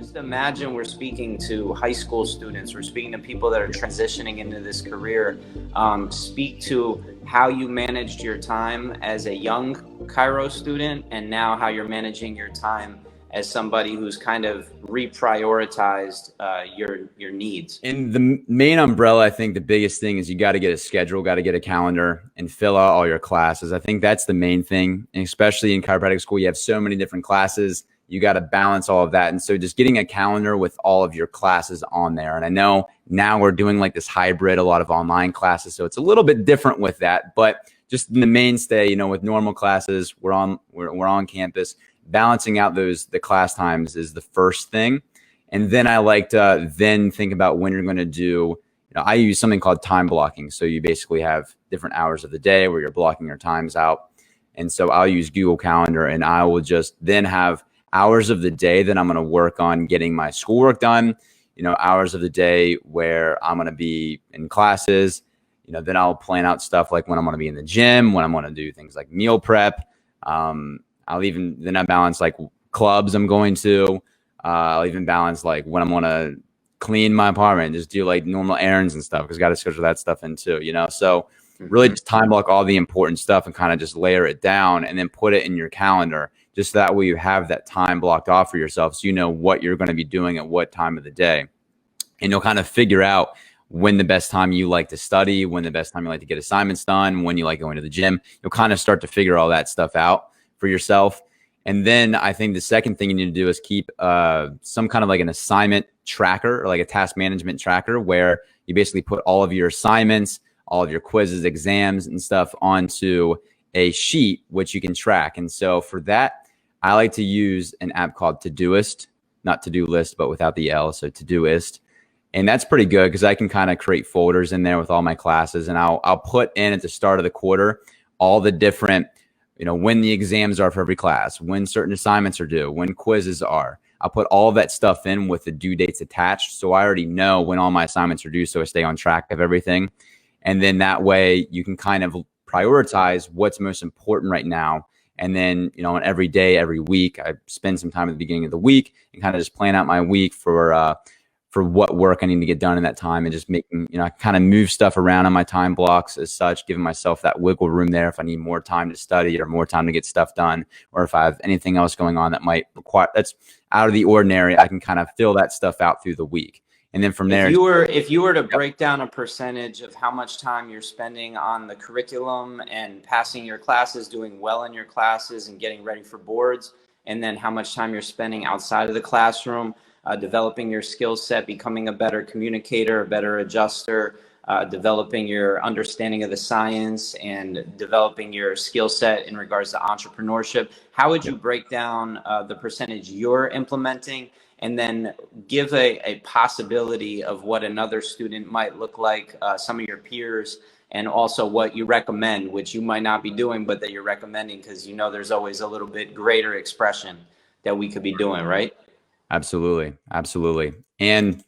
just imagine we're speaking to high school students, we're speaking to people that are transitioning into this career. Speak to how you managed your time as a young chiro student and now how you're managing your time as somebody who's kind of reprioritized your needs. In the main umbrella, I think the biggest thing is you got to get a schedule, got to get a calendar and fill out all your classes. I think that's the main thing. And especially in chiropractic school, you have so many different classes. You got to balance all of that. And so just getting a calendar with all of your classes on there. And I know now we're doing like this hybrid, a lot of online classes. So it's a little bit different with that, but just in the mainstay, you know, with normal classes, we're on campus. Balancing out the class times is the first thing. And then I like to then think about when you're going to do, you know, I use something called time blocking. So you basically have different hours of the day where you're blocking your times out. And so I'll use Google Calendar and I will just then have hours of the day that I'm going to work on getting my schoolwork done, you know, hours of the day where I'm going to be in classes, you know, then I'll plan out stuff like when I'm going to be in the gym, when I'm going to do things like meal prep. Then I balance like clubs I'm going to. I'll even balance like when I'm going to clean my apartment, just do like normal errands and stuff because I got to schedule that stuff in too, you know? So really just time block all the important stuff and kind of just layer it down and then put it in your calendar. Just that way you have that time blocked off for yourself so you know what you're going to be doing at what time of the day. And you'll kind of figure out when the best time you like to study, when the best time you like to get assignments done, when you like going to the gym. You'll kind of start to figure all that stuff out for yourself. And then I think the second thing you need to do is keep some kind of like an assignment tracker or like a task management tracker where you basically put all of your assignments, all of your quizzes, exams and stuff onto a sheet, which you can track. And so for that, I like to use an app called Todoist, not to-do list, but without the L. So Todoist. And that's pretty good because I can kind of create folders in there with all my classes. And I'll put in at the start of the quarter all the different, you know, when the exams are for every class, when certain assignments are due, when quizzes are. I'll put all of that stuff in with the due dates attached. So I already know when all my assignments are due. So I stay on track of everything. And then that way you can kind of prioritize what's most important right now. And then, you know, every day, every week, I spend some time at the beginning of the week and kind of just plan out my week for what work I need to get done in that time and just making, you know, I kind of move stuff around on my time blocks as such, giving myself that wiggle room there if I need more time to study or more time to get stuff done, or if I have anything else going on that might require, that's out of the ordinary, I can kind of fill that stuff out through the week. And then from there, if you were to break down a percentage of how much time you're spending on the curriculum and passing your classes, doing well in your classes and getting ready for boards, and then how much time you're spending outside of the classroom, developing your skill set, becoming a better communicator, a better adjuster, developing your understanding of the science and developing your skill set in regards to entrepreneurship. How would you break down the percentage you're implementing, and then give a possibility of what another student might look like, some of your peers, and also what you recommend, which you might not be doing, but that you're recommending because you know there's always a little bit greater expression that we could be doing, right? Absolutely. Absolutely. And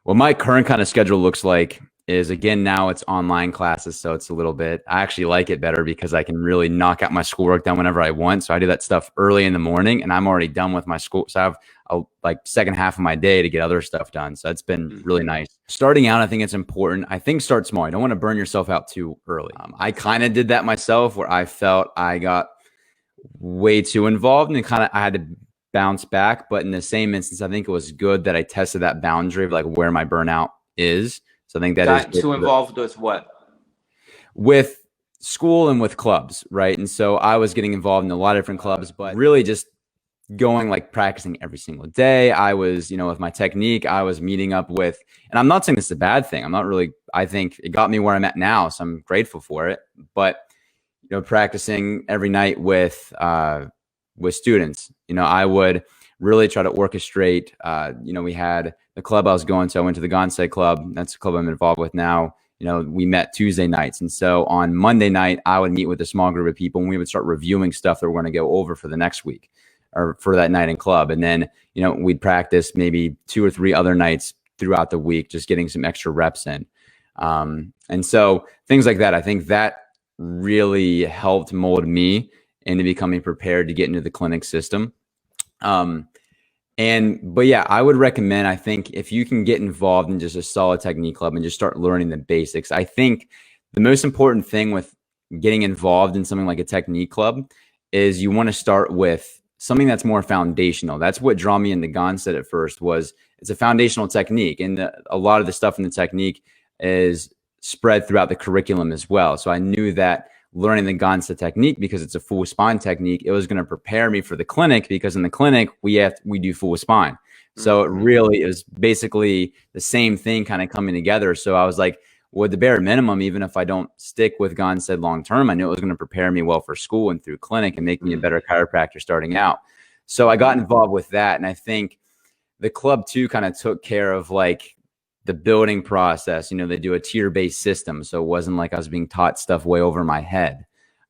what my current kind of schedule looks like is, again, now it's online classes. So it's a little bit, I actually like it better because I can really knock out my schoolwork done whenever I want. So I do that stuff early in the morning and I'm already done with my school. So I have a second half of my day to get other stuff done. So it's been really nice. Starting out, I think it's important. I think start small. You don't want to burn yourself out too early. I kind of did that myself where I felt I got way too involved and I had to bounce back. But in the same instance, I think it was good that I tested that boundary of like where my burnout is. So I think that is too involved with what? With school and with clubs, right? And so I was getting involved in a lot of different clubs, but really just going like practicing every single day. I was, you know, with my technique, I was meeting up with, and I'm not saying this is a bad thing. I think it got me where I'm at now. So I'm grateful for it. But, you know, practicing every night with students, you know, I would really try to orchestrate, you know, we had the club I was going to, I went to the Gonstead Club. That's the club I'm involved with now. You know, we met Tuesday nights. And so on Monday night, I would meet with a small group of people and we would start reviewing stuff that we're going to go over for the next week or for that night in club. And then, you know, we'd practice maybe 2 or 3 other nights throughout the week, just getting some extra reps in. And so things like that, I think that really helped mold me into becoming prepared to get into the clinic system. But yeah, I would recommend, I think if you can get involved in just a solid technique club and just start learning the basics, I think the most important thing with getting involved in something like a technique club is you want to start with something that's more foundational. That's what drew me into Gonstead at first. Was it's a foundational technique, and a lot of the stuff in the technique is spread throughout the curriculum as well. So I knew that learning the Gonstead technique, because it's a full spine technique, it was going to prepare me for the clinic, because in the clinic we do full spine. So it really is basically the same thing kind of coming together. So I was like, well, at the bare minimum, even if I don't stick with Gonstead long term, I knew it was going to prepare me well for school and through clinic and make me a better chiropractor starting out. So I got involved with that. And I think the club too kind of took care of like the building process. They do a tier-based system, so it wasn't like I was being taught stuff way over my head.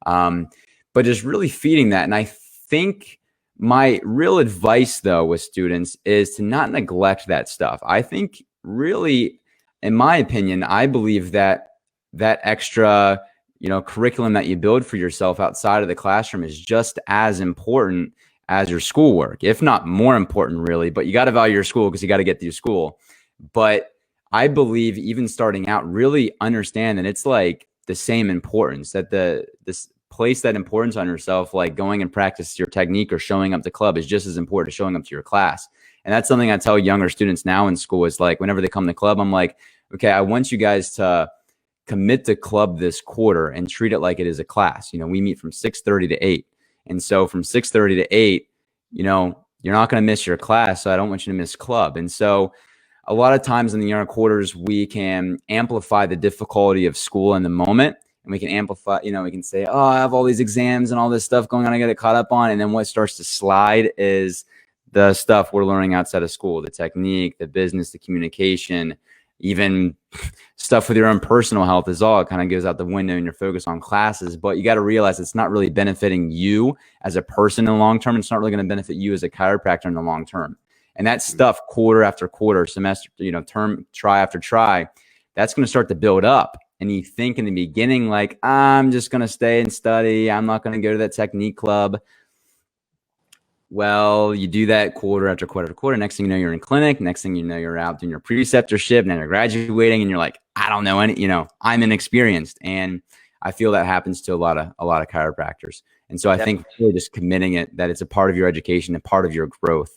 But just really feeding that. And I think my real advice though with students is to not neglect that stuff. I think really, in my opinion, I believe that that extra, curriculum that you build for yourself outside of the classroom is just as important as your schoolwork, if not more important, really. But you got to value your school because you got to get through school. But I believe even starting out, really understand that it's like the same importance, that this place that importance on yourself, like going and practice your technique or showing up to club, is just as important as showing up to your class. And that's something I tell younger students now in school is like, whenever they come to club, I'm like, okay, I want you guys to commit to club this quarter and treat it like it is a class. We meet from 6:30 to 8. And so from 6:30 to 8, you're not going to miss your class. So I don't want you to miss club. And so a lot of times in the younger quarters, we can amplify the difficulty of school in the moment. And we can amplify, we can say, oh, I have all these exams and all this stuff going on, I got it caught up on. And then what starts to slide is the stuff we're learning outside of school, the technique, the business, the communication, even stuff with your own personal health is all. It kind of goes out the window and you're focused on classes. But you got to realize it's not really benefiting you as a person in the long term. It's not really going to benefit you as a chiropractor in the long term. And that stuff, quarter after quarter, semester, term, try after try, that's going to start to build up. And you think in the beginning, like, I'm just going to stay and study, I'm not going to go to that technique club. Well, you do that quarter after quarter after quarter. Next thing you know, you're in clinic. Next thing you know, you're out doing your preceptorship. Now you're graduating, and you're like, I don't know any. I'm inexperienced, and I feel that happens to a lot of chiropractors. And so I think really just committing it, that it's a part of your education, a part of your growth.